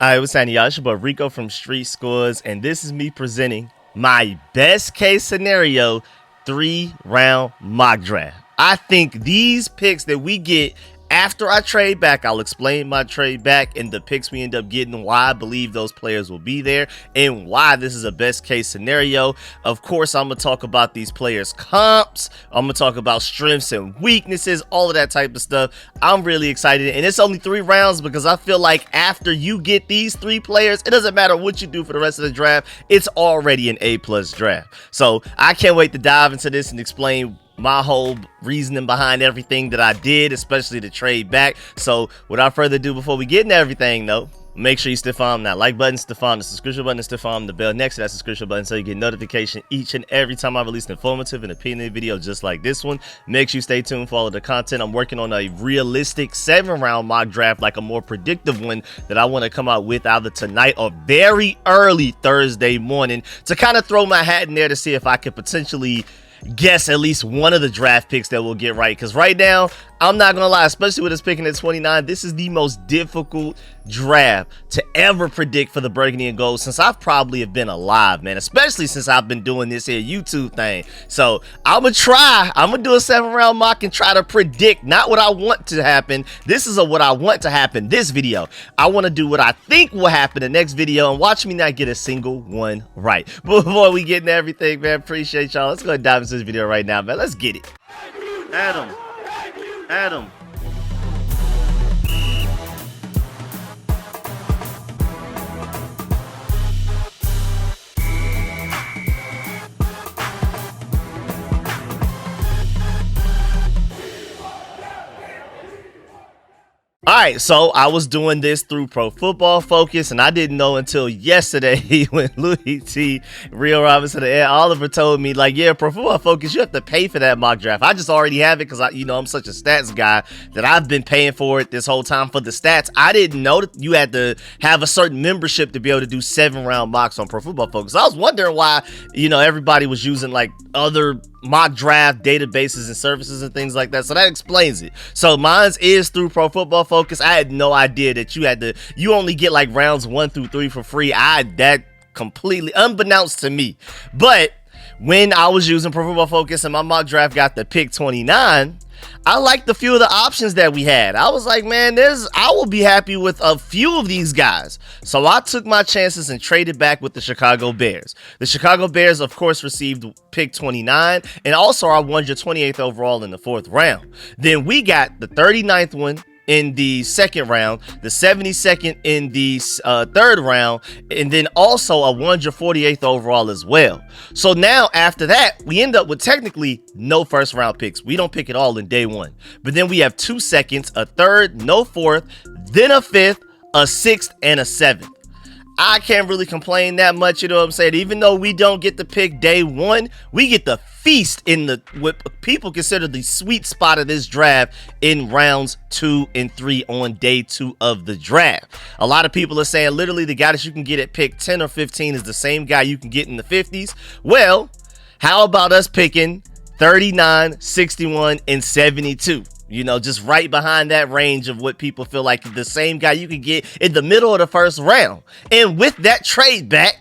Alright, what's happening, y'all? It's your boy Rico from StreetScores, and this is me presenting my best case scenario 3-round mock draft. I think these picks that we get after I trade back, I'll explain my trade back and the picks we end up getting, why I believe those players will be there, and why this is a best case scenario. Of course, I'm going to talk about these players' comps. I'm going to talk about strengths and weaknesses, all of that type of stuff. I'm really excited, and it's only 3 rounds because I feel like after you get these 3 players, it doesn't matter what you do for the rest of the draft. It's already an A+ draft. So I can't wait to dive into this and explain my whole reasoning behind everything that I did, especially the trade back. So without further ado, before we get into everything though, make sure you stiff arm that like button, stiff arm the subscription button, and stiff arm the bell next to that subscription button so you get notification each and every time I release an informative and opinion video just like this one. Make sure you stay tuned for all of the content. I'm working on a realistic 7-round mock draft, like a more predictive one that I want to come out with either tonight or very early Thursday morning to kind of throw my hat in there to see if I could potentially guess at least one of the draft picks that we'll get right. Because right now, I'm not gonna lie, especially with us picking at 29, this is the most difficult draft to ever predict for the Burgundy and Gold since I've probably have been alive, man, especially since I've been doing this here YouTube thing. So I'm gonna do a 7-round mock and try to predict not what I want to happen. This is what I want to happen this video. I want to do what I think will happen the next video and watch me not get a single one right. But before we get into everything, man, appreciate y'all. Let's go and dive into this video right now, man. Let's get it. Adam. Alright, so I was doing this through Pro Football Focus, and I didn't know until yesterday when Louis T, Real Robinson, and Oliver told me, like, yeah, Pro Football Focus, you have to pay for that mock draft. I just already have it because, I'm such a stats guy that I've been paying for it this whole time for the stats. I didn't know that you had to have a certain membership to be able to do 7-round mocks on Pro Football Focus. I was wondering why, everybody was using, like, other mock draft databases and services and things like that. So that explains it. So mine is through Pro Football Focus. I had no idea that you only get like rounds 1 through 3 for free. That completely unbeknownst to me. But when I was using Pro Football Focus and my mock draft got the pick 29, I liked a few of the options that we had. I was like, man, I will be happy with a few of these guys. So I took my chances and traded back with the Chicago Bears. The Chicago Bears, of course, received pick 29 and also I won your 28th overall in the 4th round. Then we got the 39th one in the 2nd round, the 72nd in the 3rd round, and then also a 148th overall as well. So now after that, we end up with technically no 1st round picks. We don't pick it all in day 1. But then we have 2 seconds, a 3rd, no 4th, then a 5th, a 6th, and a 7th. I can't really complain that much, you know what I'm saying? Even though we don't get to pick day 1, we get the feast in what people consider the sweet spot of this draft in rounds 2 and 3 on day 2 of the draft. A lot of people are saying literally the guy that you can get at pick 10 or 15 is the same guy you can get in the 50s. Well, how about us picking 39, 61, and 72? Just right behind that range of what people feel like the same guy you could get in the middle of the 1st round. And with that trade back,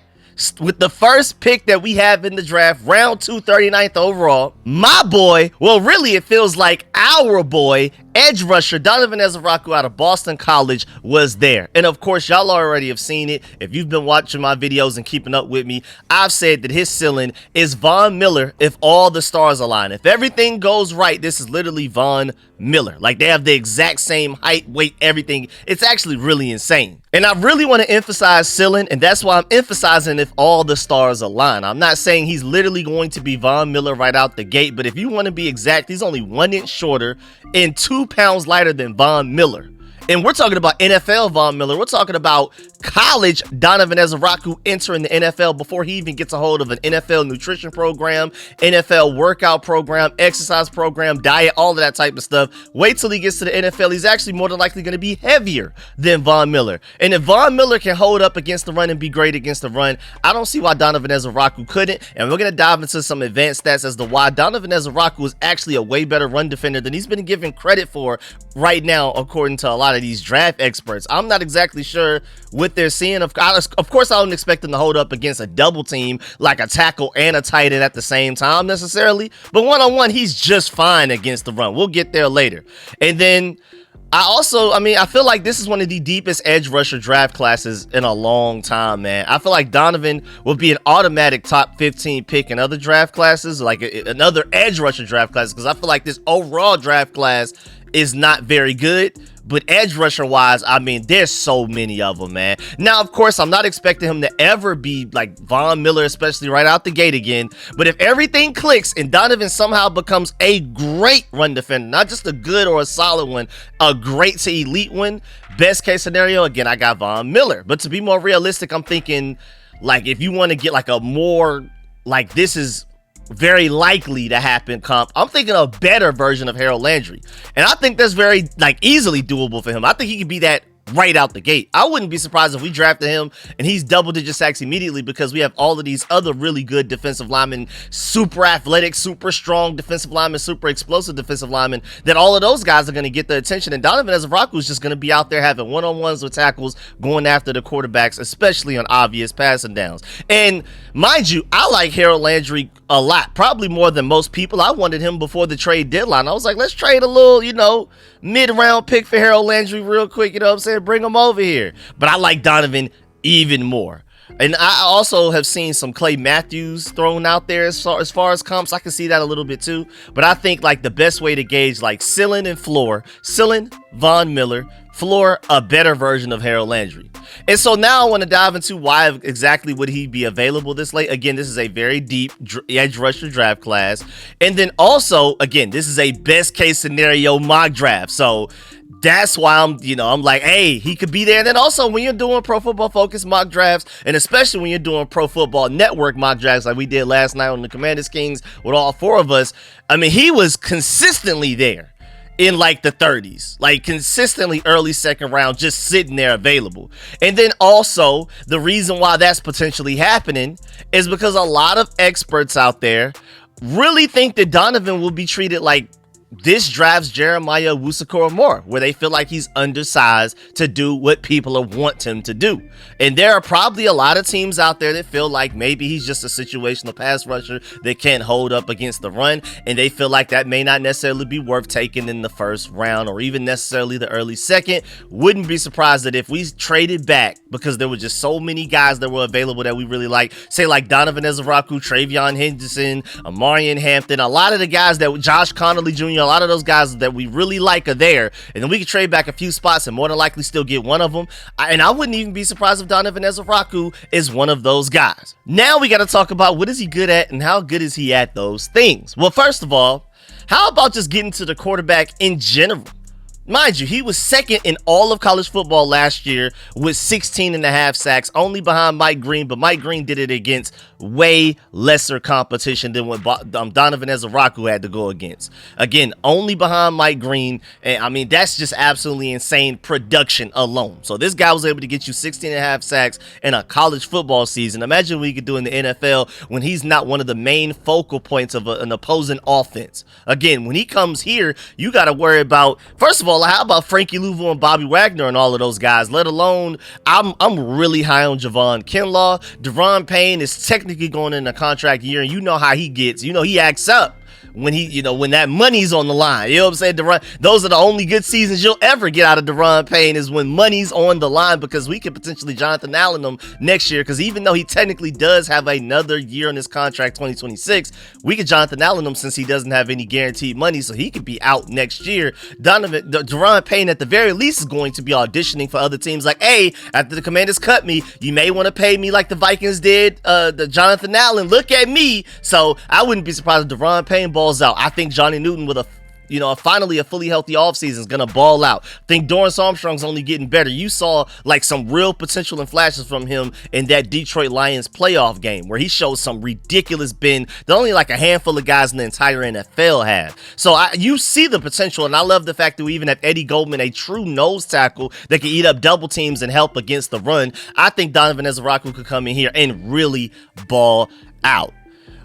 with the first pick that we have in the draft, round 2, 39th overall, my boy, well, really, it feels like our boy, edge rusher Donovan Ezeraku out of Boston College was there. And of course, y'all already have seen it. If you've been watching my videos and keeping up with me, I've said that his ceiling is Von Miller if all the stars align. If everything goes right, this is literally Von Miller. Like, they have the exact same height, weight, everything. It's actually really insane. And I really want to emphasize ceiling, and that's why I'm emphasizing if all the stars align. I'm not saying he's literally going to be Von Miller right out the gate, but if you want to be exact, he's only 1 inch shorter and 2 pounds lighter than Von Miller. And we're talking about NFL Von Miller. We're talking about college Donovan Ezeraku entering the NFL before he even gets a hold of an NFL nutrition program, NFL workout program, exercise program, diet, all of that type of stuff. Wait till he gets to the NFL. He's actually more than likely going to be heavier than Von Miller. And if Von Miller can hold up against the run and be great against the run, I don't see why Donovan Ezeraku couldn't. And we're going to dive into some advanced stats as to why Donovan Ezeraku is actually a way better run defender than he's been given credit for right now, according to a lot lot of these draft experts. I'm not exactly sure what they're seeing. Of course, I don't expect them to hold up against a double team like a tackle and a tight end at the same time necessarily. But one-on-one, he's just fine against the run. We'll get there later. And then I feel like this is one of the deepest edge rusher draft classes in a long time, man. I feel like Donovan will be an automatic top 15 pick in other draft classes, like another edge rusher draft class, because I feel like this overall draft class is not very good. But edge rusher wise, I mean, there's so many of them, man. Now, of course, I'm not expecting him to ever be like Von Miller, especially right out the gate again. But if everything clicks and Donovan somehow becomes a great run defender, not just a good or a solid one, a great to elite one, best case scenario, again, I got Von Miller. But to be more realistic, I'm thinking like if you want to get like a more like this is very likely to happen comp, I'm thinking a better version of Harold Landry, and I think that's very like easily doable for him. I think he could be that right out the gate. I wouldn't be surprised if we drafted him and he's double-digit sacks immediately, because we have all of these other really good defensive linemen, super athletic, super strong defensive linemen, super explosive defensive linemen, that all of those guys are going to get the attention, and Donovan Ezraku is just going to be out there having one-on-ones with tackles, going after the quarterbacks, especially on obvious passing downs. And mind you, I like Harold Landry a lot, probably more than most people. I wanted him before the trade deadline. I was like, let's trade a little, mid-round pick for Harold Landry real quick, what I'm saying? Bring him over here. But I like Donovan even more. And I also have seen some Clay Matthews thrown out there as far as comps. I can see that a little bit too. But I think like the best way to gauge like ceiling and floor, ceiling, Von Miller, floor, a better version of Harold Landry. And so now I want to dive into why exactly would he be available this late. Again, this is a very deep edge rusher draft class. And then also, again, this is a best case scenario mock draft. So that's why I'm like, hey, he could be there. And then also when you're doing Pro Football Focus mock drafts, and especially when you're doing Pro Football Network mock drafts like we did last night on the Commanders Kings with all four of us, I mean, he was consistently there in like the 30s, like consistently early second round, just sitting there available. And then also the reason why that's potentially happening is because a lot of experts out there really think that Donovan will be treated like this draft's Jeremiah Owusu-Koramoah, where they feel like he's undersized to do what people want him to do. And there are probably a lot of teams out there that feel like maybe he's just a situational pass rusher that can't hold up against the run, and they feel like that may not necessarily be worth taking in the first round or even necessarily the early second. Wouldn't be surprised that if we traded back, because there were just so many guys that were available that we really like, say like Donovan Ezraku, Travion Henderson, Amarian Hampton, a lot of the guys that Josh Connolly Jr., a lot of those guys that we really like are there, and then we can trade back a few spots and more than likely still get one of them. And I wouldn't even be surprised if Donovan Ezraku is one of those guys. Now we got to talk about what is he good at and how good is he at those things. Well, first of all, how about just getting to the quarterback in general? Mind you, he was second in all of college football last year with 16.5 sacks, only behind Mike Green, but Mike Green did it against way lesser competition than what Donovan Ezraku had to go against. Again, only behind Mike Green, and I mean, that's just absolutely insane production alone. So this guy was able to get you 16.5 sacks in a college football season. Imagine what he could do in the NFL when he's not one of the main focal points of an opposing offense. Again, when he comes here, you got to worry about, first of all, how about Frankie Louvo and Bobby Wagner and all of those guys, let alone, I'm really high on Javon Kinlaw. Deron Payne is technically going in a contract year, and you know how he gets. He acts up when when that money's on the line. You know what I'm saying? Those are the only good seasons you'll ever get out of Deron Payne, is when money's on the line, because we could potentially Jonathan Allen him next year, because even though he technically does have another year on his contract, 2026, we could Jonathan Allen him since he doesn't have any guaranteed money, so he could be out next year. Deron Payne at the very least is going to be auditioning for other teams like, hey, after the Commanders cut me, you may want to pay me like the Vikings did the Jonathan Allen. Look at me. So I wouldn't be surprised if Deron Payne balls out. I think Johnny Newton with finally a fully healthy offseason is going to ball out. I think Dorrance Armstrong's only getting better. You saw like some real potential and flashes from him in that Detroit Lions playoff game where he showed some ridiculous bend that only like a handful of guys in the entire NFL have. So you see the potential, and I love the fact that we even have Eddie Goldman, a true nose tackle that can eat up double teams and help against the run. I think Donovan Ezraku could come in here and really ball out.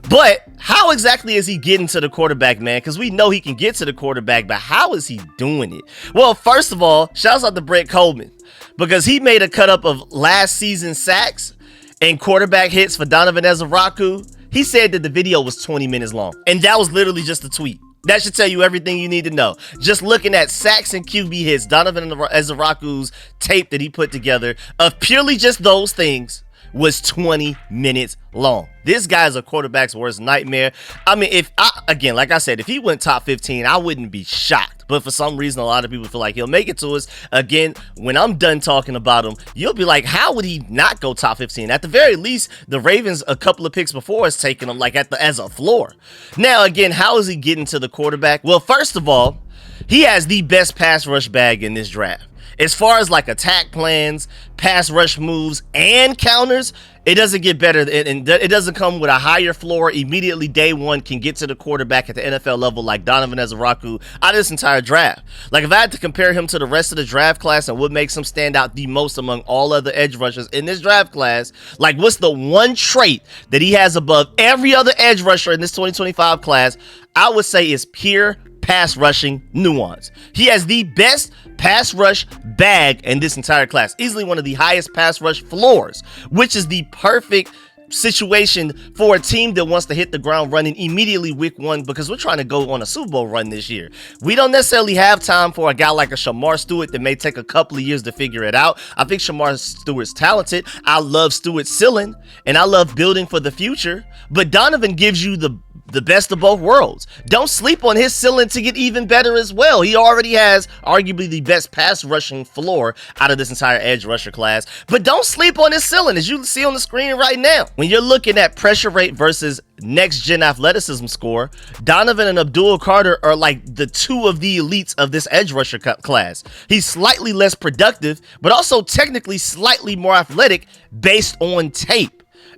But how exactly is he getting to the quarterback, man? Because we know he can get to the quarterback, but how is he doing it? Well, first of all, shouts out to Brett Coleman, because he made a cut up of last season's sacks and quarterback hits for Donovan Ezaraku. He said that the video was 20 minutes long, and that was literally just a tweet. That should tell you everything you need to know. Just looking at sacks and QB hits, Donovan Ezaraku's tape that he put together of purely just those things was 20 minutes long. This guy's a quarterback's worst nightmare. I mean, again, like I said, if he went top 15, I wouldn't be shocked. But for some reason, a lot of people feel like he'll make it to us. Again, when I'm done talking about him, you'll be like, how would he not go top 15? At the very least, the Ravens, a couple of picks before, has taken him like as a floor. Now, again, how is he getting to the quarterback? Well, first of all, he has the best pass rush bag in this draft. As far as like attack plans, pass rush moves, and counters, it doesn't get better, and it doesn't come with a higher floor immediately day one, can get to the quarterback at the NFL level like Donovan Ezaraku out of this entire draft. Like, if I had to compare him to the rest of the draft class and what makes him stand out the most among all other edge rushers in this draft class, like, what's the one trait that he has above every other edge rusher in this 2025 class, I would say is pure pass rushing nuance. He has the best pass rush bag in this entire class, easily one of the highest pass rush floors, which is the perfect situation for a team that wants to hit the ground running immediately week one, because we're trying to go on a Super Bowl run this year. We don't necessarily have time for a guy like a Shamar Stewart that may take a couple of years to figure it out. I think Shamar Stewart's talented. I love Stewart's ceiling, and I love building for the future, but Donovan gives you the best of both worlds. Don't sleep on his ceiling to get even better as well. He already has arguably the best pass rushing floor out of this entire edge rusher class, but don't sleep on his ceiling, as you see on the screen right now. When you're looking at pressure rate versus next gen athleticism score, Donovan and Abdul Carter are like the two of the elites of this edge rusher class. He's slightly less productive, but also technically slightly more athletic based on tape.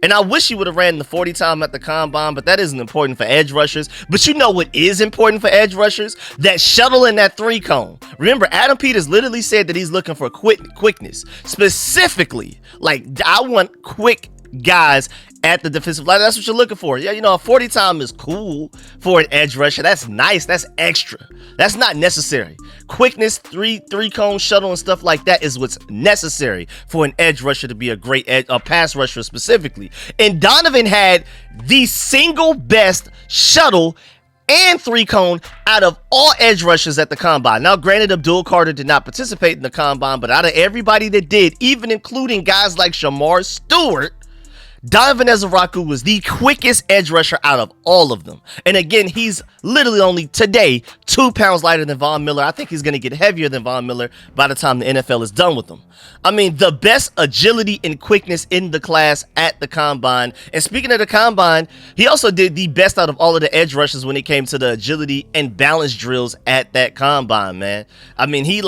And I wish he would have ran the 40 time at the combine, but that isn't important for edge rushers. But you know what is important for edge rushers? That shuttle and that 3-cone. Remember, Adam Peters literally said that he's looking for quickness. Specifically, like, I want quick guys at the defensive line. That's what you're looking for. Yeah, you know, a 40 time is cool for an edge rusher. That's nice. That's extra. That's not necessary. Quickness, three-cone shuttle and stuff like that is what's necessary for an edge rusher to be a great pass rusher specifically. And Donovan had the single best shuttle and 3-cone out of all edge rushers at the combine. Now, granted, Abdul Carter did not participate in the combine, but out of everybody that did, even including guys like Shamar Stewart, Donovan Ezaraku was the quickest edge rusher out of all of them. And again, he's literally only today 2 pounds lighter than Von Miller. I think he's going to get heavier than Von Miller by the time the NFL is done with him. I mean, the best agility and quickness in the class at the combine. And speaking of the combine, he also did the best out of all of the edge rushers when it came to the agility and balance drills at that combine, man. I mean, he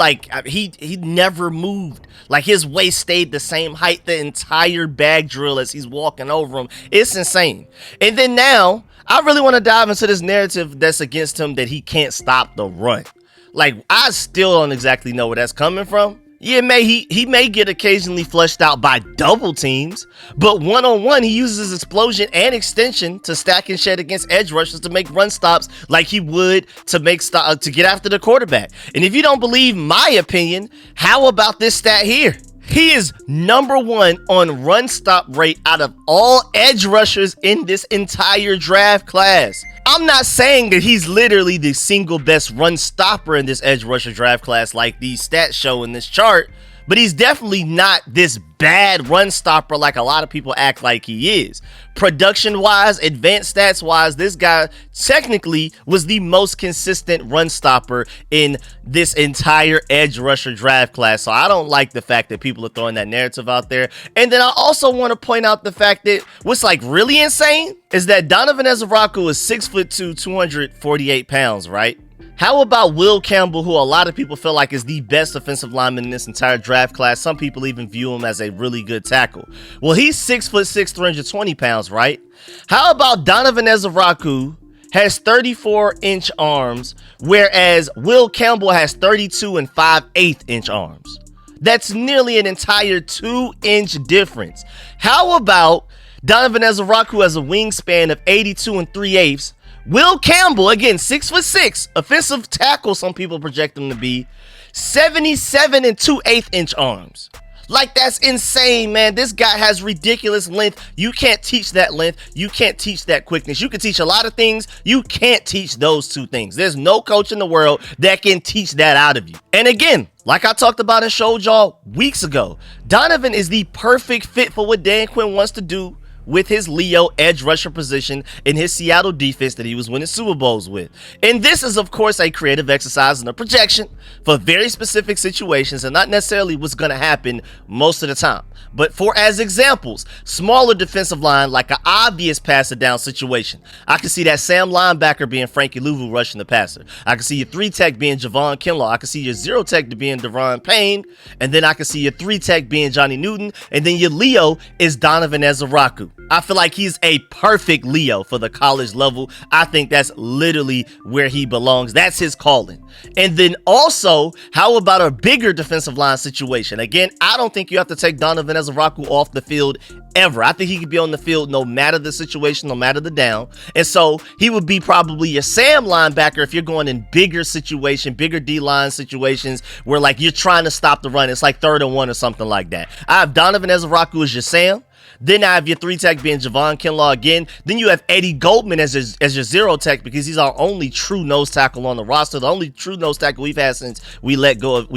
never moved. Like, his waist stayed the same height the entire bag drill as he's walking over him. It's insane. And then now, I really want to dive into this narrative that's against him, that he can't stop the run. Like, I still don't exactly know where that's coming from. Yeah, he may get occasionally flushed out by double teams, but one-on-one, he uses his explosion and extension to stack and shed against edge rushers to make run stops like he would to get after the quarterback. And if you don't believe my opinion, how about this stat here? He is number one on run stop rate out of all edge rushers in this entire draft class. I'm not saying that he's literally the single best run stopper in this edge rusher draft class like these stats show in this chart, but he's definitely not this bad run stopper like a lot of people act like he is. Production wise, advanced stats wise, this guy technically was the most consistent run stopper in this entire edge rusher draft class. So I don't like the fact that people are throwing that narrative out there. And then I also want to point out the fact that what's like really insane is that Donovan Ezaraku is 6'2", 248 pounds, right? How about Will Campbell, who a lot of people feel like is the best offensive lineman in this entire draft class? Some people even view him as a really good tackle. Well, he's 6'6", 320 pounds, right? How about Donovan Ezaraku has 34-inch arms, whereas Will Campbell has 32 and 5/8-inch arms? That's nearly an entire 2-inch difference. How about Donovan Ezaraku has a wingspan of 82 3/8. Will Campbell, again, 6'6", offensive tackle, some people project him to be, 77 2/8" arms. Like, that's insane, man. This guy has ridiculous length. You can't teach that length. You can't teach that quickness. You can teach a lot of things. You can't teach those two things. There's no coach in the world that can teach that out of you. And again, like I talked about and showed y'all weeks ago, Donovan is the perfect fit for what Dan Quinn wants to do with his Leo edge rusher position in his Seattle defense that he was winning Super Bowls with. And this is, of course, a creative exercise and a projection for very specific situations and not necessarily what's going to happen most of the time. But for, as examples, smaller defensive line, like an obvious passer down situation. I can see that Sam linebacker being Frankie Louvu rushing the passer. I can see your 3-tech being Javon Kinlaw. I can see your 0-tech being Deron Payne. And then I can see your 3-tech being Johnny Newton. And then your Leo is Donovan Ezaraku. I feel like he's a perfect Leo for the college level. I think that's literally where he belongs. That's his calling. And then also, how about a bigger defensive line situation? Again, I don't think you have to take Donovan Ezaraku off the field ever. I think he could be on the field no matter the situation, no matter the down. And so he would be probably your Sam linebacker if you're going in bigger situation, bigger D-line situations where like you're trying to stop the run. It's like 3rd and 1 or something like that. I have Donovan Ezaraku as your Sam. Then I have your 3-tech being Javon Kinlaw again. Then you have Eddie Goldman as your 0-tech because he's our only true nose tackle on the roster. The only true nose tackle we've had since we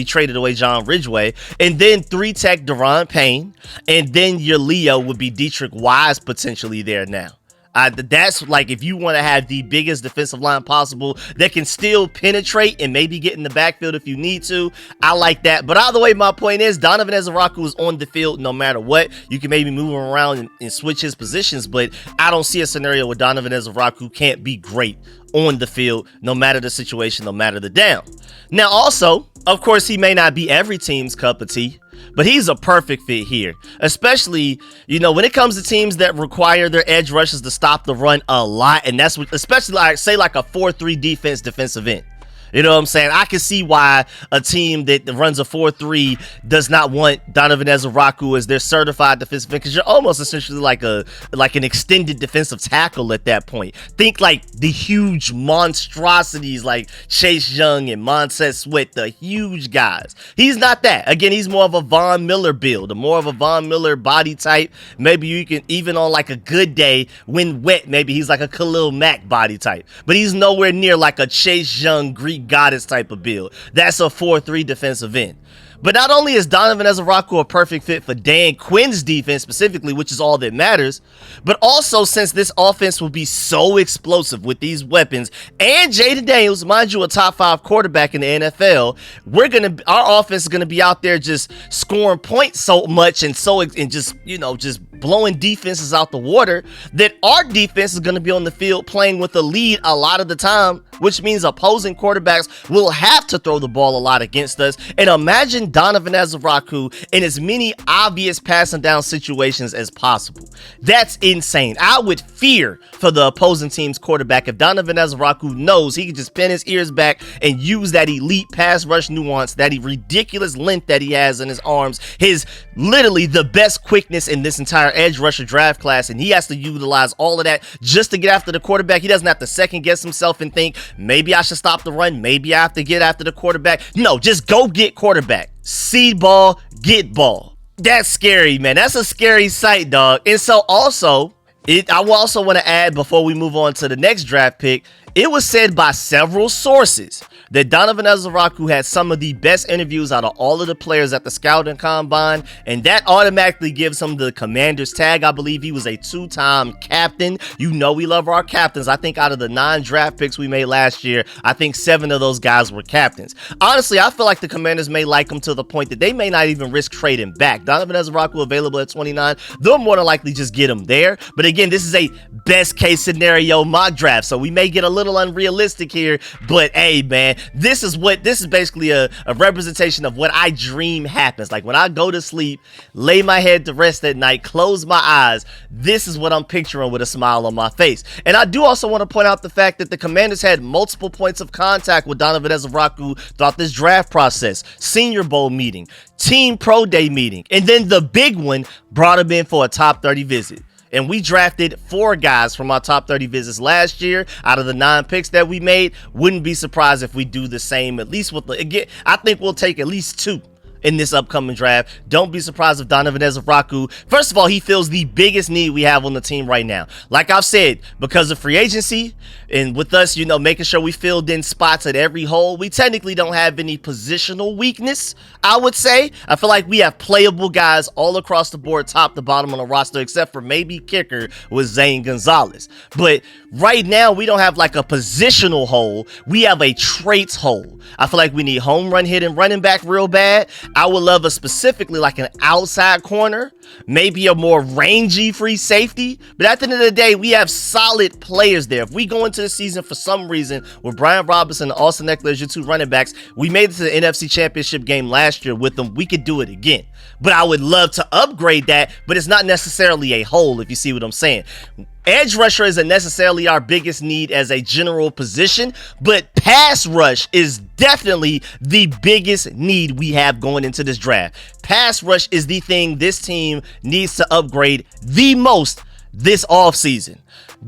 traded away John Ridgeway. And then 3-tech Deron Payne. And then your Leo would be Dietrich Wise potentially there now. That's like if you want to have the biggest defensive line possible that can still penetrate and maybe get in the backfield if you need to. I like that. But either way, my point is Donovan Ezaraku is on the field no matter what. You can maybe move him around and switch his positions, but I don't see a scenario where Donovan Ezaraku can't be great on the field no matter the situation, no matter the down. Now also, of course, he may not be every team's cup of tea, but he's a perfect fit here, especially, you know, when it comes to teams that require their edge rushers to stop the run a lot. And that's what, especially like, say like a 4-3 defensive end. You know what I'm saying? I can see why a team that runs a 4-3 does not want Donovan Ezaraku as their certified defensive end, because you're almost essentially like an extended defensive tackle at that point. Think like the huge monstrosities like Chase Young and Montez Sweat, the huge guys. He's not that. Again, he's more of a Von Miller build, more of a Von Miller body type. Maybe you can, even on like a good day when wet, maybe he's like a Khalil Mack body type. But he's nowhere near like a Chase Young Greek goddess type of build. That's a 4-3 defensive end. But not only is Donovan Ezaraku a perfect fit for Dan Quinn's defense specifically, which is all that matters, but also since this offense will be so explosive with these weapons and Jaden Daniels, mind you, a top 5 quarterback in the NFL, our offense is gonna be out there just scoring points so much and just, you know, just blowing defenses out the water that our defense is gonna be on the field playing with a lead a lot of the time, which means opposing quarterbacks will have to throw the ball a lot against us. And imagine Donovan Ezaraku in as many obvious passing down situations as possible. That's insane. I would fear for the opposing team's quarterback if Donovan Ezaraku knows he can just pin his ears back and use that elite pass rush nuance, that ridiculous length that he has in his arms, his literally the best quickness in this entire edge rusher draft class, and he has to utilize all of that just to get after the quarterback. He doesn't have to second guess himself and think, maybe I should stop the run, maybe I have to get after the quarterback. No, just go get quarterback. See ball, get ball. That's scary, man. That's a scary sight, dog. And so also, I will also want to add before we move on to the next draft pick, it was said by several sources that Donovan Ezaraku had some of the best interviews out of all of the players at the Scouting Combine, and that automatically gives him the Commander's tag. I believe he was a 2-time captain. You know we love our captains. I think out of the 9 draft picks we made last year, I think 7 of those guys were captains. Honestly, I feel like the Commanders may like him to the point that they may not even risk trading back. Donovan Ezaraku available at 29. They'll more than likely just get him there. But again, this is a best case scenario mock draft, so we may get a little unrealistic here, but hey, man, this is basically a representation of what I dream happens. Like when I go to sleep, lay my head to rest at night, close my eyes, this is what I'm picturing with a smile on my face. And I do also want to point out the fact that the Commanders had multiple points of contact with Donovan Ezaraku throughout this draft process. Senior Bowl meeting, Team Pro Day meeting, and then the big one brought him in for a top 30 visit. And we drafted 4 guys from our top 30 visits last year out of the 9 picks that we made. Wouldn't be surprised if we do the same, at least with again, I think we'll take at least 2 in this upcoming draft. Don't be surprised if Donovan Ezraku, first of all, he fills the biggest need we have on the team right now. Like I've said, because of free agency and with us, making sure we filled in spots at every hole, we technically don't have any positional weakness, I would say. I feel like we have playable guys all across the board, top to bottom on the roster, except for maybe kicker with Zane Gonzalez. But right now, we don't have like a positional hole. We have a traits hole. I feel like we need home run hitting running back real bad. I would love a specifically like an outside corner, maybe a more rangy free safety. But at the end of the day, we have solid players there. If we go into the season for some reason with Brian Robinson and Austin Eckler as your 2 running backs, we made it to the NFC Championship game last year with them. We could do it again. But I would love to upgrade that, but it's not necessarily a hole, if you see what I'm saying. Edge rusher isn't necessarily our biggest need as a general position, but pass rush is definitely the biggest need we have going into this draft. Pass rush is the thing this team needs to upgrade the most this offseason.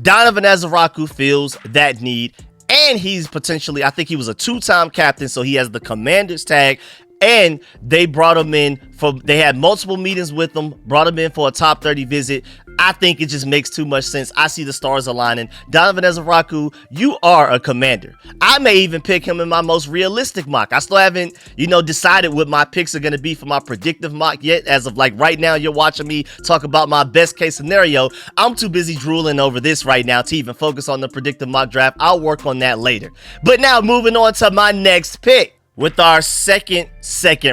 Donovan Ezraku fills that need, and he's potentially, I think he was a 2-time captain, so he has the Commander's tag. And they brought him in they had multiple meetings with him, brought him in for a top 30 visit. I think it just makes too much sense. I see the stars aligning. Donovan Ezraku, you are a commander. I may even pick him in my most realistic mock. I still haven't, decided what my picks are going to be for my predictive mock yet. As of like right now, you're watching me talk about my best case scenario. I'm too busy drooling over this right now to even focus on the predictive mock draft. I'll work on that later. But now moving on to my next pick. With our second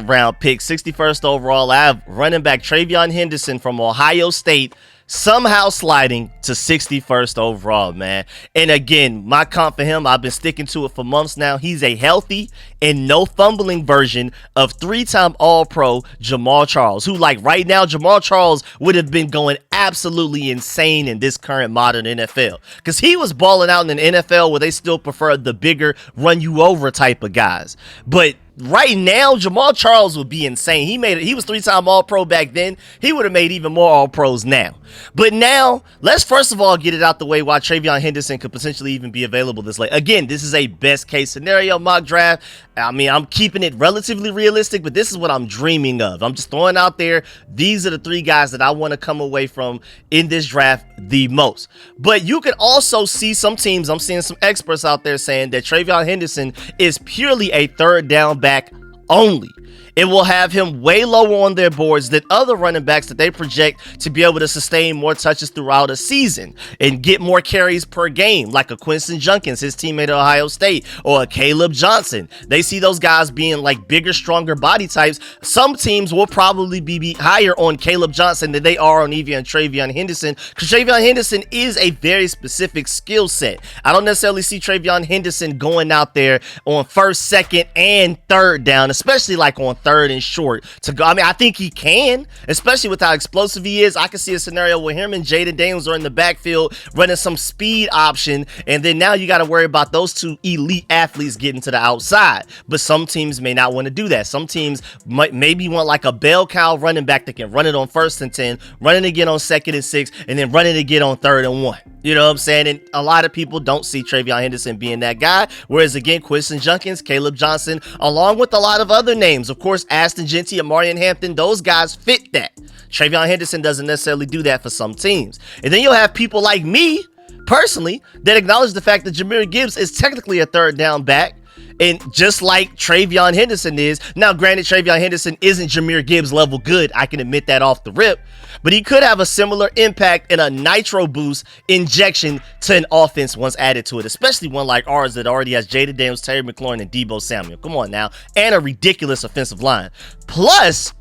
round pick, 61st overall, I have running back Travion Henderson from Ohio State, somehow sliding to 61st overall, man. And again, my comp for him, I've been sticking to it for months now. He's a healthy and no fumbling version of 3-time All-Pro Jamal Charles, who like right now, Jamal Charles would have been going absolutely insane in this current modern NFL, because he was balling out in an NFL where they still prefer the bigger run you over type of guys. But right now, Jamal Charles would be insane. He was 3-time All-Pro back then. He would have made even more All-Pros now. But now, let's first of all get it out the way why Travion Henderson could potentially even be available this late. Again, this is a best case scenario mock draft. I mean, I'm keeping it relatively realistic, but this is what I'm dreaming of. I'm just throwing out there, these are the 3 guys that I want to come away from in this draft the most. But you can also see some teams, I'm seeing some experts out there saying that Travion Henderson is purely a 3rd down back only. It will have him way lower on their boards than other running backs that they project to be able to sustain more touches throughout a season and get more carries per game, like a Quinton Junkins, his teammate at Ohio State, or a Caleb Johnson. They see those guys being like bigger, stronger body types. Some teams will probably be higher on Caleb Johnson than they are on even Travion Henderson, because Travion Henderson is a very specific skill set. I don't necessarily see Travion Henderson going out there on 1st, 2nd, and 3rd down, especially like on 3rd and short to go. I mean, I think he can, especially with how explosive he is. I can see a scenario where him and Jaden Daniels are in the backfield running some speed option, and then now you got to worry about those 2 elite athletes getting to the outside. But some teams may not want to do that. Some teams might maybe want like a bell cow running back that can run it on 1st and 10, run it again on 2nd and 6, and then run it again on 3rd and 1. You know what I'm saying? And a lot of people don't see Travion Henderson being that guy. Whereas again, Quinton Junkins, Caleb Johnson, along with a lot of other names, of course, Aston Genty and Marion Hampton, those guys fit that. Travion Henderson doesn't necessarily do that for some teams. And then you'll have people like me, personally, that acknowledge the fact that Jahmyr Gibbs is technically a 3rd down back. And just like Travion Henderson is, now granted, Travion Henderson isn't Jahmyr Gibbs level good. I can admit that off the rip. But he could have a similar impact and a nitro boost injection to an offense once added to it, especially one like ours that already has Jaden Daniels, Terry McLaurin, and Deebo Samuel. Come on now. And a ridiculous offensive line. Plus,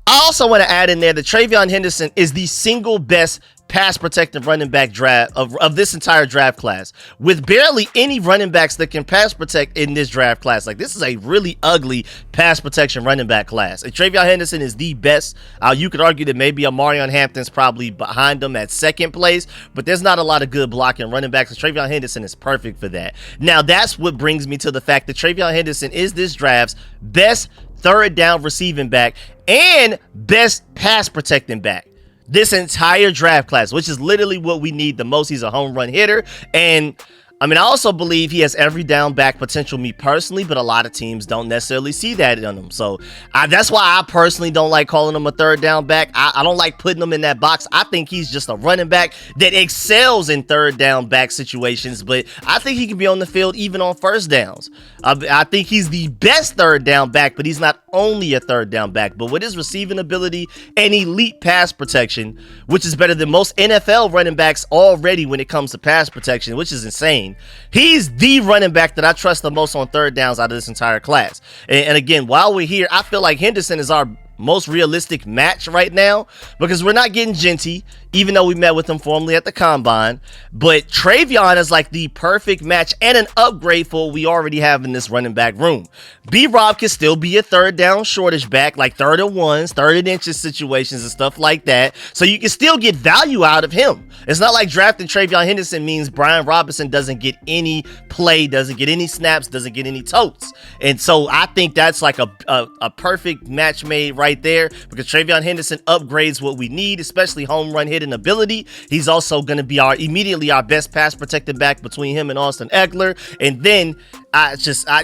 I also want to add in there that Travion Henderson is the single best pass protecting running back draft of this entire draft class, with barely any running backs that can pass protect in this draft class. Like, this is a really ugly pass protection running back class, and Travion Henderson is the best. You could argue that maybe Marion Hampton's probably behind him at 2nd place, but there's not a lot of good blocking running backs, and Travion Henderson is perfect for that. Now, that's what brings me to the fact that Travion Henderson is this draft's best 3rd down receiving back and best pass protecting back. this entire draft class, which is literally what we need the most. He's a home run hitter. And I mean, I also believe he has every down back potential, me personally, but a lot of teams don't necessarily see that in him. So that's why I personally don't like calling him a third down back. I don't like putting him in that box. I think he's just a running back that excels in third down back situations, but I think he can be on the field even on first downs. I think he's the best third down back, but he's not only a third down back, but with his receiving ability and elite pass protection, which is better than most NFL running backs already when it comes to pass protection, which is insane. He's the running back that I trust the most on third downs out of this entire class. And again, while we're here, I feel like Henderson is our most realistic match right now because we're not getting Genty, even though we met with him formally at the Combine. But Travion is like the perfect match and an upgrade for what we already have in this running back room. B-Rob can still be a third down shortage back, like third and ones, third and inches situations and stuff like that. So you can still get value out of him. It's not like drafting Travion Henderson means Brian Robinson doesn't get any play, doesn't get any snaps, doesn't get any totes. And so I think that's like a perfect match made right there because Travion Henderson upgrades what we need, especially home run hitting ability. He's also going to be immediately our best pass protected back between him and Austin Eckler. And then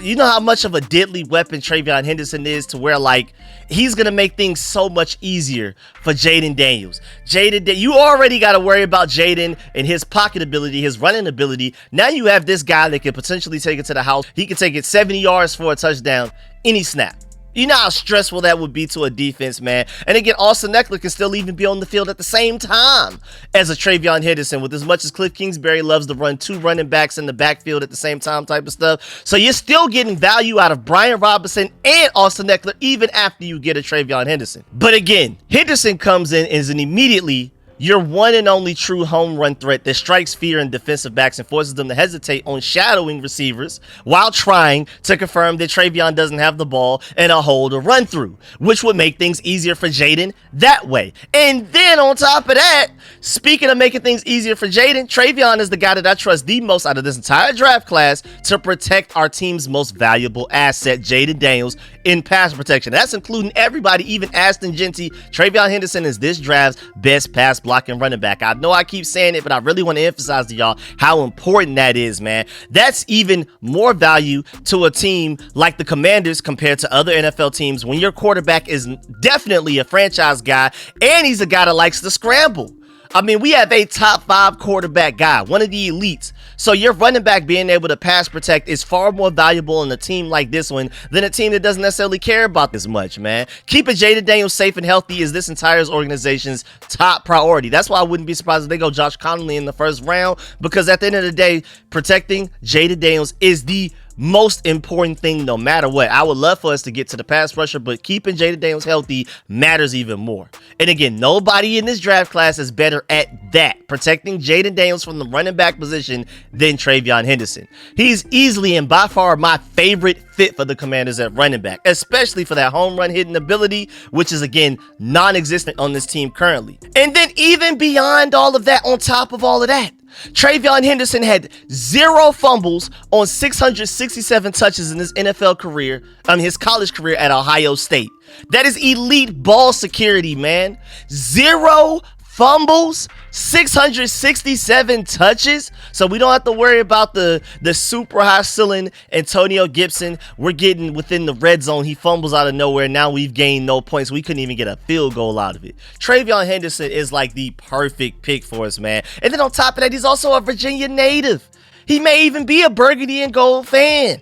you know how much of a deadly weapon Travion Henderson is to where like he's going to make things so much easier for Jaden Daniels. You already got to worry about Jaden and his pocket ability, his running ability. Now you have this guy that can potentially take it to the house. He can take it 70 yards for a touchdown any snap. You know how stressful that would be to a defense, man. And again, Austin Eckler can still even be on the field at the same time as a Travion Henderson, with as much as Cliff Kingsbury loves to run two running backs in the backfield at the same time type of stuff. So you're still getting value out of Brian Robinson and Austin Eckler even after you get a Travion Henderson. But again, Henderson comes in and is immediately your one and only true home run threat that strikes fear in defensive backs and forces them to hesitate on shadowing receivers while trying to confirm that Travion doesn't have the ball and a hole to run through, which would make things easier for Jaden that way. And then on top of that, speaking of making things easier for Jaden, Travion is the guy that I trust the most out of this entire draft class to protect our team's most valuable asset, Jaden Daniels, in pass protection. That's including everybody, even Ashton Genty. Travion Henderson is this draft's best pass blocking running back. I know I keep saying it, but I really want to emphasize to y'all how important that is, man. That's even more value to a team like the Commanders compared to other NFL teams when your quarterback is definitely a franchise guy and he's a guy that likes to scramble. I mean, we have a top 5 quarterback guy, one of the elites. So your running back being able to pass protect is far more valuable in a team like this one than a team that doesn't necessarily care about this much, man. Keeping Jaden Daniels safe and healthy is this entire organization's top priority. That's why I wouldn't be surprised if they go Josh Connolly in the first round, because at the end of the day, protecting Jaden Daniels is the most important thing no matter what. I would love for us to get to the pass rusher, but keeping Jaden Daniels healthy matters even more. And again, nobody in this draft class is better at that, protecting Jaden Daniels from the running back position, than Travion Henderson. He's easily and by far my favorite fit for the Commanders at running back, especially for that home run hitting ability, which is again non-existent on this team currently. And then even beyond all of that, on top of all of that, Travion Henderson had 0 fumbles on 667 touches in his NFL career, his college career at Ohio State. That is elite ball security, man. 0 fumbles, 667 touches. So we don't have to worry about the super high ceiling Antonio Gibson. We're getting within the red zone. He fumbles out of nowhere. Now we've gained no points. We couldn't even get a field goal out of it. Travion Henderson is like the perfect pick for us, man. And then on top of that, he's also a Virginia native. He may even be a burgundy and gold fan.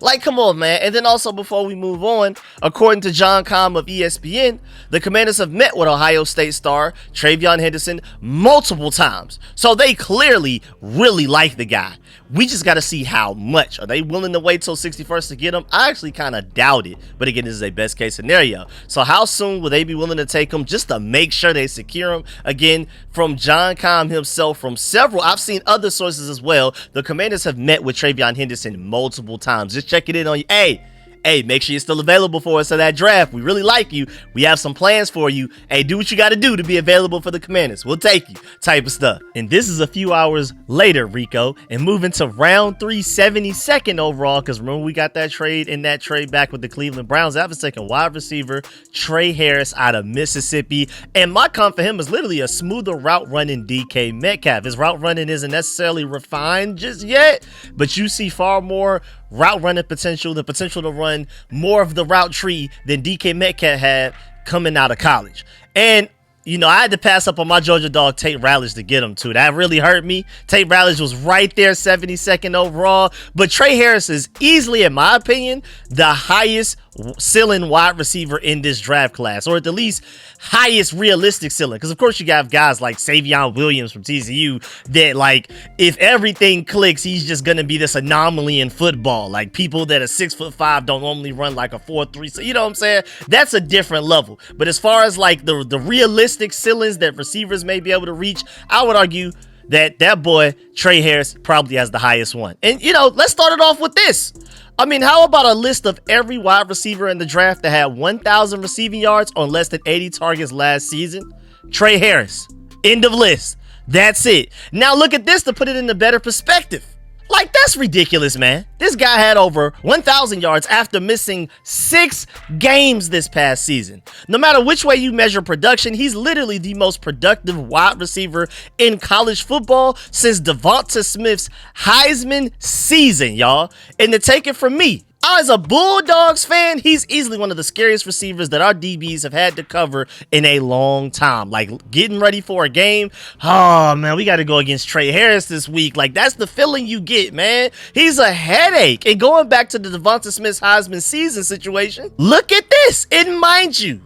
Like, come on, man. And then also, before we move on, according to John Com of ESPN, the Commanders have met with Ohio State star Travion Henderson multiple times. So they clearly really like the guy. We just got to see how much. Are they willing to wait till 61st to get him? I actually kind of doubt it. But again, this is a best case scenario. So how soon will they be willing to take him just to make sure they secure him? Again, from John Com himself, from several, I've seen other sources as well, the Commanders have met with Travion Henderson multiple times. Just check it in on you. Hey, hey, make sure you're still available for us at that draft. We really like you. We have some plans for you. Hey, do what you got to do to be available for the Commanders. We'll take you, type of stuff. And this is a few hours later, Rico, and moving to round 3, 72nd overall, because remember we got that trade back with the Cleveland Browns. I was taking wide receiver Trey Harris out of Mississippi, and my comp for him is literally a smoother route running DK Metcalf. His route running isn't necessarily refined just yet, but you see far more route running potential, the potential to run more of the route tree than DK Metcalf had coming out of college. And you know, I had to pass up on my Georgia dog Tate Ralledge to get him too. That really hurt me. Tate Ralledge was right there, 72nd overall. But Trey Harris is easily, in my opinion, the highest ceiling wide receiver in this draft class, or at the least highest realistic ceiling. Because of course you got guys like Savion Williams from TCU that, like, if everything clicks, he's just gonna be this anomaly in football. Like, people that are 6'5" don't normally run like a 4.3. So you know what I'm saying? That's a different level. But as far as like the realistic ceilings that receivers may be able to reach, I would argue that boy Trey Harris probably has the highest one. And you know, let's start it off with this. I mean, how about a list of every wide receiver in the draft that had 1,000 receiving yards on less than 80 targets last season? Trey Harris. End of list. That's it. Now look at this to put it into better perspective. Like, that's ridiculous, man. This guy had over 1,000 yards after missing 6 games this past season. No matter which way you measure production, he's literally the most productive wide receiver in college football since Devonta Smith's Heisman season, y'all. And to take it from me, as a Bulldogs fan, he's easily one of the scariest receivers that our DBs have had to cover in a long time. Like, getting ready for a game, oh man, we got to go against Trey Harris this week. Like, that's the feeling you get, man. He's a headache. And going back to the Devonta Smith's Heisman season situation, look at this. And mind you,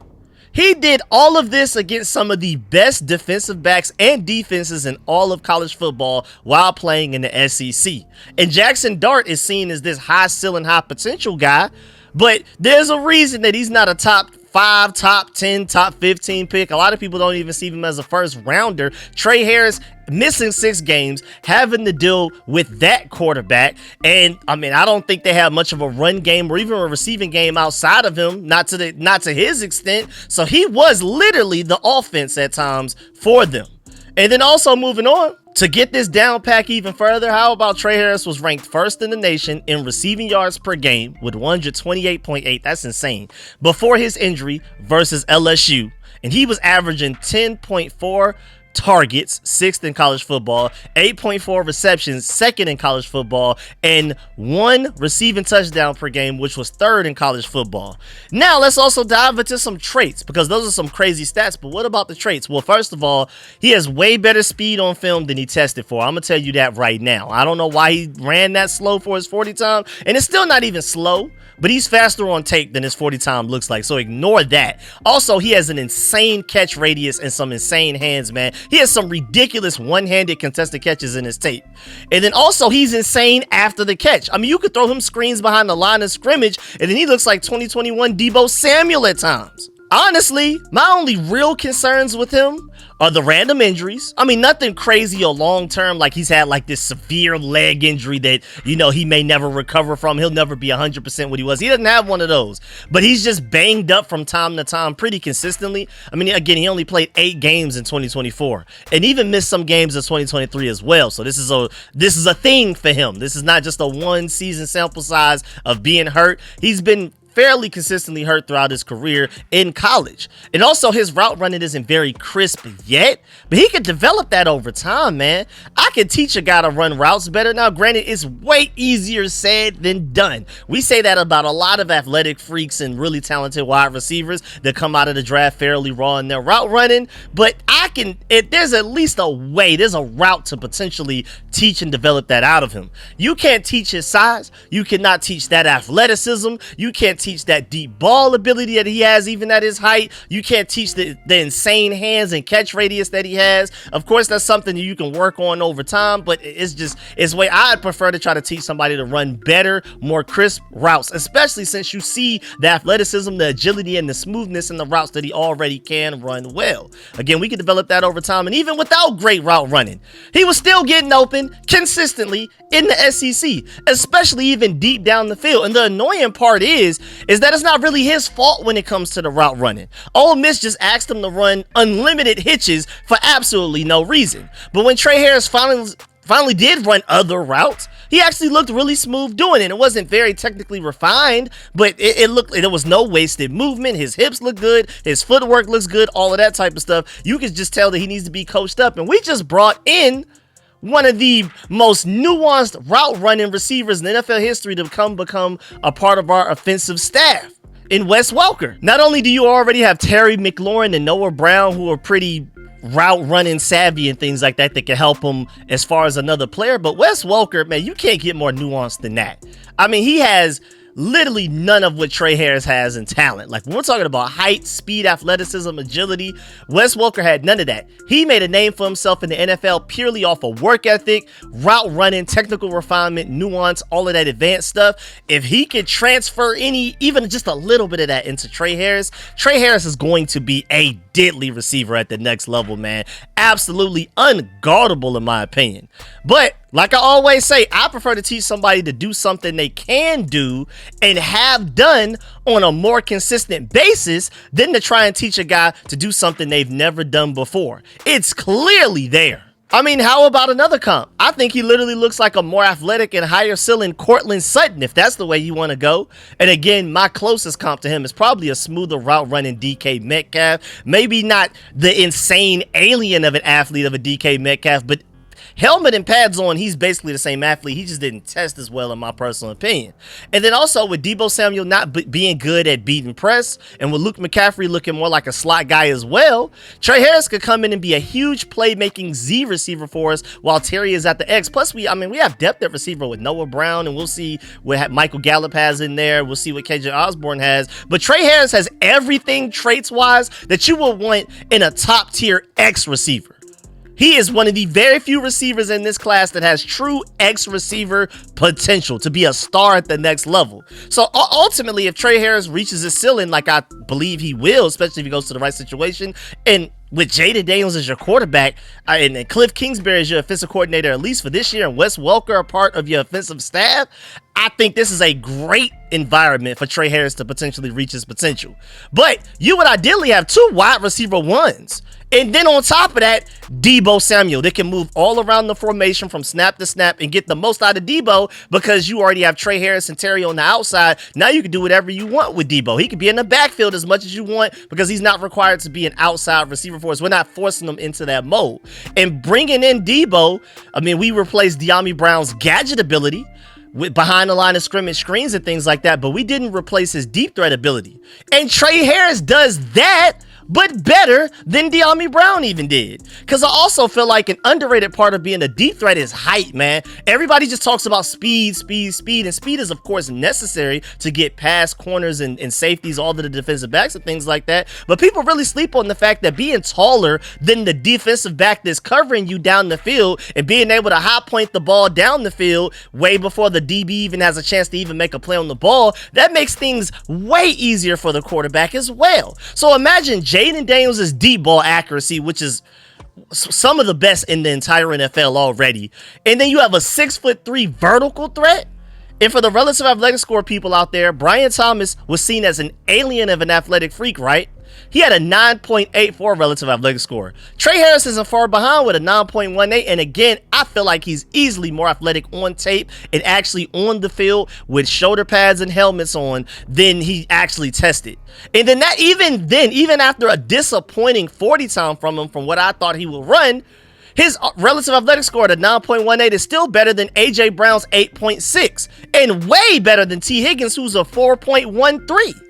he did all of this against some of the best defensive backs and defenses in all of college football while playing in the SEC. And Jackson Dart is seen as this high ceiling, high potential guy, but there's a reason that he's not a top 5, top 10, top 15 pick. A lot of people don't even see him as a first rounder. Trey Harris missing 6 games, having to deal with that quarterback. And I mean, I don't think they have much of a run game or even a receiving game outside of him, not to his extent. So he was literally the offense at times for them. And then also moving on, to get this down pack even further, how about Trey Harris was ranked first in the nation in receiving yards per game with 128.8. That's insane. Before his injury versus LSU. And he was averaging 10.4 targets, 6th in college football, 8.4 receptions, 2nd in college football, and 1 receiving touchdown per game, which was 3rd in college football. Now let's also dive into some traits, because those are some crazy stats. But what about the traits? Well, first of all, he has way better speed on film than he tested for. I'm gonna tell you that right now. I don't know why he ran that slow for his 40 time, and it's still not even slow, but he's faster on tape than his 40 time looks like, so ignore that. Also, he has an insane catch radius and some insane hands, man. He has some ridiculous one-handed contested catches in his tape. And then also, he's insane after the catch. I mean, you could throw him screens behind the line of scrimmage, and then he looks like 2021 Deebo Samuel at times. Honestly, my only real concerns with him are the random injuries. I mean, nothing crazy or long-term, like he's had like this severe leg injury that, you know, he may never recover from. He'll never be 100% what he was. He doesn't have one of those, but he's just banged up from time to time pretty consistently. I mean, again, he only played 8 games in 2024 and even missed some games in 2023 as well. So this is a thing for him. This is not just a one season sample size of being hurt. He's been fairly consistently hurt throughout his career in college. And also, his route running isn't very crisp yet, but he could develop that over time, man. I could teach a guy to run routes better. Now, granted, it's way easier said than done. We say that about a lot of athletic freaks and really talented wide receivers that come out of the draft fairly raw in their route running, but there's at least a way, there's a route to potentially teach and develop that out of him. You can't teach his size. You cannot teach that athleticism. You can't teach that deep ball ability that he has even at his height. You can't teach the insane hands and catch radius that he has. Of course, that's something that you can work on over time, but it's way I'd prefer to try to teach somebody to run better, more crisp routes, especially since you see the athleticism, the agility, and the smoothness in the routes that he already can run well. Again, we can develop that over time, and even without great route running, he was still getting open consistently in the SEC, especially even deep down the field. And the annoying part is that it's not really his fault when it comes to the route running. Ole Miss just asked him to run unlimited hitches for absolutely no reason. But when Trey Harris finally did run other routes, he actually looked really smooth doing it. It wasn't very technically refined, but there was no wasted movement. His hips look good, his footwork looks good, all of that type of stuff. You can just tell that he needs to be coached up. And we just brought in one of the most nuanced route running receivers in NFL history to become a part of our offensive staff in Wes Welker. Not only do you already have Terry McLaurin and Noah Brown, who are pretty route running savvy and things like that can help him as far as another player, but Wes Welker, man, you can't get more nuanced than that. I mean, he has literally none of what Trey Harris has in talent. Like, when we're talking about height, speed, athleticism, agility, Wes Welker had none of that. He made a name for himself in the NFL purely off of work ethic, route running, technical refinement, nuance, all of that advanced stuff. If he could transfer even just a little bit of that into Trey Harris is going to be a deadly receiver at the next level, man. Absolutely unguardable in my opinion. But like I always say, I prefer to teach somebody to do something they can do and have done on a more consistent basis than to try and teach a guy to do something they've never done before. It's clearly there. I mean, how about another comp? I think he literally looks like a more athletic and higher ceiling Cortland Sutton, if that's the way you want to go. And again, my closest comp to him is probably a smoother route running DK Metcalf. Maybe not the insane alien of an athlete of a DK Metcalf, but helmet and pads on, he's basically the same athlete. He just didn't test as well, in my personal opinion. And then also with Deebo Samuel not being good at beating press, and with Luke McCaffrey looking more like a slot guy as well, Trey Harris could come in and be a huge playmaking Z receiver for us while Terry is at the X. Plus, we have depth at receiver with Noah Brown, and we'll see what Michael Gallup has in there. We'll see what KJ Osborne has. But Trey Harris has everything traits-wise that you would want in a top-tier X receiver. He is one of the very few receivers in this class that has true X receiver potential to be a star at the next level. So ultimately, if Trey Harris reaches his ceiling, like I believe he will, especially if he goes to the right situation, and with Jaden Daniels as your quarterback, and Cliff Kingsbury as your offensive coordinator, at least for this year, and Wes Welker a part of your offensive staff, I think this is a great environment for Trey Harris to potentially reach his potential. But you would ideally have two wide receiver ones. And then on top of that, Deebo Samuel. They can move all around the formation from snap to snap and get the most out of Deebo because you already have Trey Harris and Terry on the outside. Now you can do whatever you want with Deebo. He can be in the backfield as much as you want because he's not required to be an outside receiver for us. We're not forcing him into that mode. And bringing in Deebo, we replaced De'Ami Brown's gadget ability with behind the line of scrimmage screens and things like that, but we didn't replace his deep threat ability. And Trey Harris does that, but better than De'Ami Brown even did. Because I also feel like an underrated part of being a deep threat is height, man. Everybody just talks about speed, and speed is, of course, necessary to get past corners and safeties, all of the defensive backs and things like that. But people really sleep on the fact that being taller than the defensive back that's covering you down the field and being able to high point the ball down the field way before the DB even has a chance to even make a play on the ball, that makes things way easier for the quarterback as well. So imagine Jaden Daniels' deep ball accuracy, which is some of the best in the entire NFL already. And then you have a 6'3" vertical threat. And for the relative athletic score people out there, Brian Thomas was seen as an alien of an athletic freak, right? He had a 9.84 relative athletic score. Trey Harris isn't far behind with a 9.18. And again, I feel like he's easily more athletic on tape and actually on the field with shoulder pads and helmets on than he actually tested. And then even after a disappointing 40 time from him, from what I thought he would run, his relative athletic score at 9.18 is still better than A.J. Brown's 8.6 and way better than T. Higgins, who's a 4.13.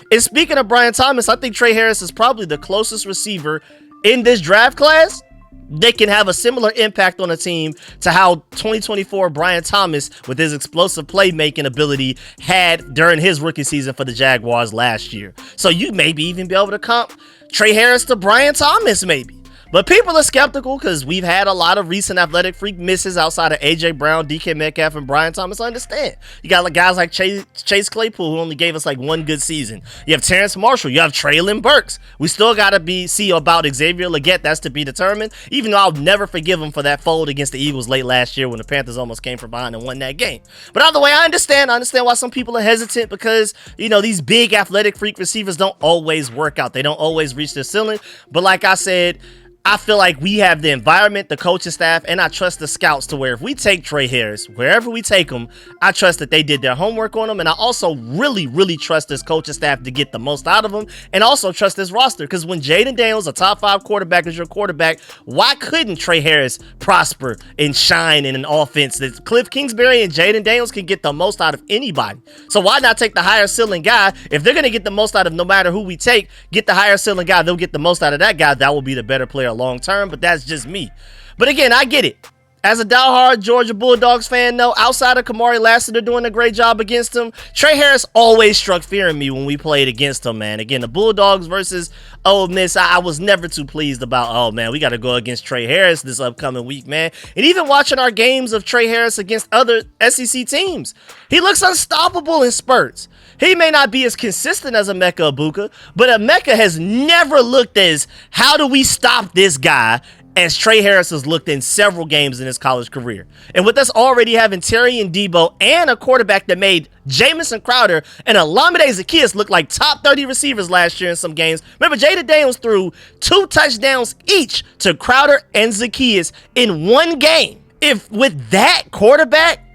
And speaking of Brian Thomas, I think Trey Harris is probably the closest receiver in this draft class they can have a similar impact on a team to how 2024 Brian Thomas, with his explosive playmaking ability, had during his rookie season for the Jaguars last year. So you maybe even be able to comp Trey Harris to Brian Thomas, maybe. But people are skeptical because we've had a lot of recent athletic freak misses outside of A.J. Brown, DK Metcalf, and Brian Thomas. I understand. You got guys like Chase Claypool, who only gave us like one good season. You have Terrence Marshall. You have Treylon Burks. We still got to see about Xavier Legette. That's to be determined, even though I'll never forgive him for that fold against the Eagles late last year when the Panthers almost came from behind and won that game. But either way, I understand why some people are hesitant because, you know, these big athletic freak receivers don't always work out. They don't always reach their ceiling. But like I said, I feel like we have the environment, the coaching staff, and I trust the scouts to where if we take Trey Harris, wherever we take him, I trust that they did their homework on him. And I also really, really trust this coaching staff to get the most out of him, and also trust this roster. Because when Jaden Daniels, a top 5 quarterback, is your quarterback, why couldn't Trey Harris prosper and shine in an offense that Cliff Kingsbury and Jaden Daniels can get the most out of anybody? So why not take the higher ceiling guy? If they're going to get the most out of no matter who we take, get the higher ceiling guy. They'll get the most out of that guy. That will be the better player long term, but that's just me. But again, I get it. As a diehard Georgia Bulldogs fan, though, outside of Kamari Lassiter doing a great job against him, Trey Harris always struck fear in me when we played against him, man. Again, the Bulldogs versus Ole Miss, I was never too pleased about, oh, man, we got to go against Trey Harris this upcoming week, man. And even watching our games of Trey Harris against other SEC teams, he looks unstoppable in spurts. He may not be as consistent as Emeka Egbuka, but Emeka has never looked as, how do we stop this guy, as Trey Harris has looked in several games in his college career. And with us already having Terry and Debo and a quarterback that made Jamison Crowder and Olamide Zaccheaus look like top 30 receivers last year in some games. Remember, Jaden Daniels threw 2 touchdowns each to Crowder and Zaccheaus in one game. If with that quarterback,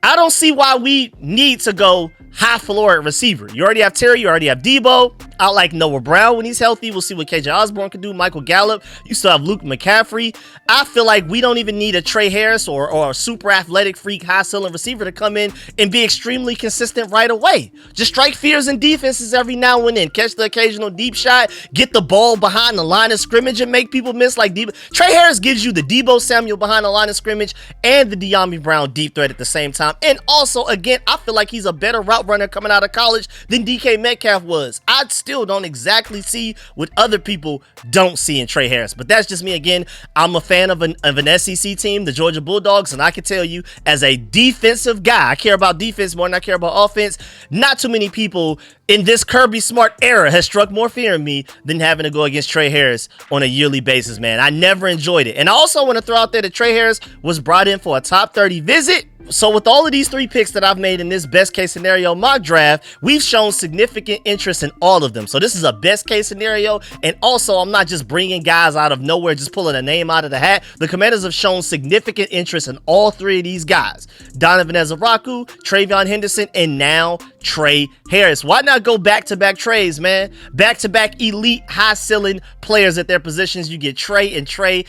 I don't see why we need to go high floor at receiver. You already have Terry, you already have Debo. I like Noah Brown when he's healthy. We'll see what KJ Osborne can do. Michael Gallup. You still have Luke McCaffrey. I feel like we don't even need a Trey Harris or a super athletic freak high ceiling receiver to come in and be extremely consistent right away. Just strike fears in defenses every now and then. Catch the occasional deep shot. Get the ball behind the line of scrimmage and make people miss like Debo. Trey Harris gives you the Debo Samuel behind the line of scrimmage and the De'Ami Brown deep threat at the same time. And also, again, I feel like he's a better route runner coming out of college than DK Metcalf was. I still don't exactly see what other people don't see in Trey Harris, but that's just me. Again, I'm a fan of an SEC team, the Georgia Bulldogs, and I can tell you, as a defensive guy, I care about defense more than I care about offense. Not too many people in this Kirby Smart era has struck more fear in me than having to go against Trey Harris on a yearly basis, man. I never enjoyed it. And I also want to throw out there that Trey Harris was brought in for a top 30 visit. So with all of these 3 picks that I've made in this best case scenario mock draft, we've shown significant interest in all of them. So this is a best case scenario. And also, I'm not just bringing guys out of nowhere, just pulling a name out of the hat. The Commanders have shown significant interest in all 3 of these guys: Donovan Ezaraku, Travion Henderson, and now Trey Harris. Why not go back-to-back Treys, man? Back-to-back elite high ceiling players at their positions. You get Trey and Trey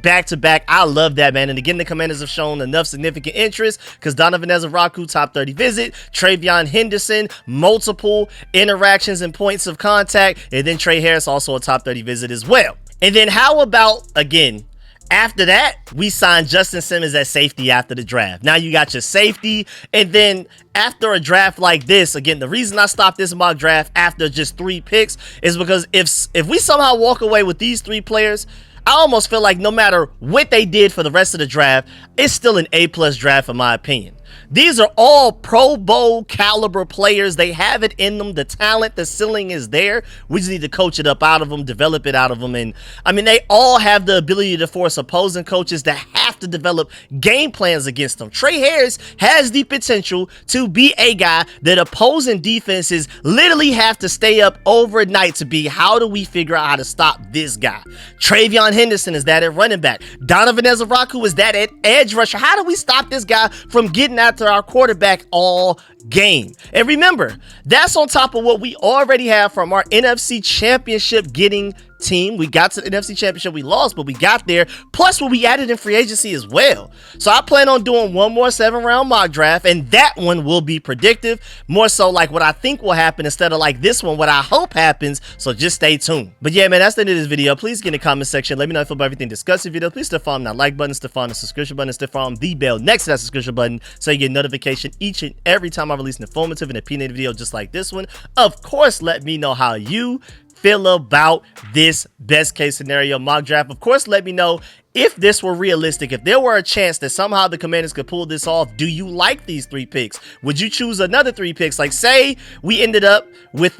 back-to-back. I love that, man. And again, the Commanders have shown enough significant interest because Donovan Ezaraku, top 30 visit, Travion Henderson, multiple interactions and points of contact, and then Trey Harris, also a top 30 visit as well. And then how about, again, after that, we signed Justin Simmons at safety after the draft. Now you got your safety. And then after a draft like this, again, the reason I stopped this mock draft after just 3 picks is because if we somehow walk away with these 3 players, I almost feel like no matter what they did for the rest of the draft, it's still an A+ draft in my opinion. These are all Pro Bowl caliber players. They have it in them. The talent, the ceiling is there. We just need to coach it up out of them, develop it out of them. And I mean, they all have the ability to force opposing coaches to have to develop game plans against them. Trey Harris has the potential to be a guy that opposing defenses literally have to stay up overnight to be, how do we figure out how to stop this guy? Travion Henderson is that at running back. Donovan Ezaraku is that at edge rusher. How do we stop this guy from getting after our quarterback all game. And remember, that's on top of what we already have from our NFC Championship getting team. We got to the NFC Championship, we lost, but we got there, plus what we added in free agency as well. So I plan on doing one more 7-round mock draft, and that one will be predictive, more so like what I think will happen instead of like this one, what I hope happens. So just stay tuned. But yeah, man, that's the end of this video. Please get in the comment section, let me know if you feel about everything discussed in the video. Please still follow that like button, still follow the subscription button, still follow the bell next to that subscription button so you get notification each and every time I release an informative and opinionated video just like this one. Of course, let me know how you feel about this best case scenario mock draft. Of course, let me know if this were realistic, if there were a chance that somehow the Commanders could pull this off. Do you like these 3 picks? Would you choose another 3 picks? Like, say we ended up with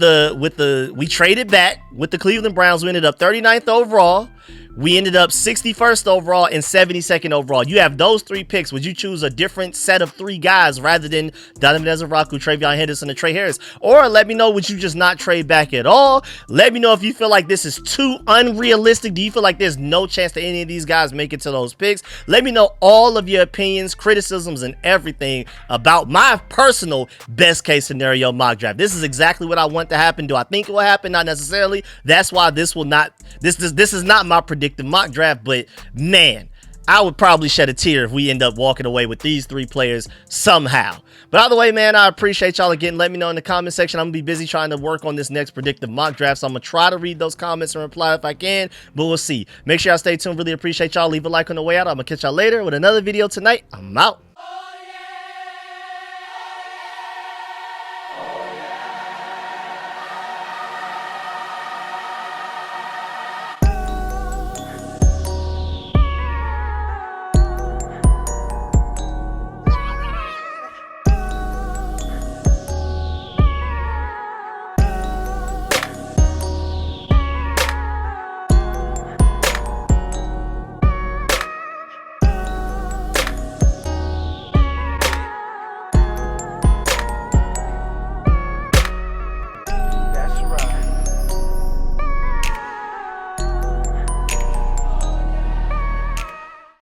we traded back with the Cleveland Browns. We ended up 39th overall. We ended up 61st overall and 72nd overall. You have those 3 picks. Would you choose a different set of 3 guys rather than Donovan Ezra-Raku, Travion Henderson, and Trey Harris? Or let me know, would you just not trade back at all? Let me know if you feel like this is too unrealistic. Do you feel like there's no chance that any of these guys make it to those picks? Let me know all of your opinions, criticisms, and everything about my personal best case scenario mock draft. This is exactly what I want to happen. Do I think it will happen? Not necessarily. That's why this will not, this is not my predictive mock draft, but man, I would probably shed a tear if we end up walking away with these 3 players somehow. But either way, man, I appreciate y'all again. Let me know in the comment section. I'm gonna be busy trying to work on this next predictive mock draft, so I'm gonna try to read those comments and reply if I can, but we'll see. Make sure y'all stay tuned. Really appreciate y'all. Leave a like on the way out. I'm gonna catch y'all later with another video tonight. I'm out.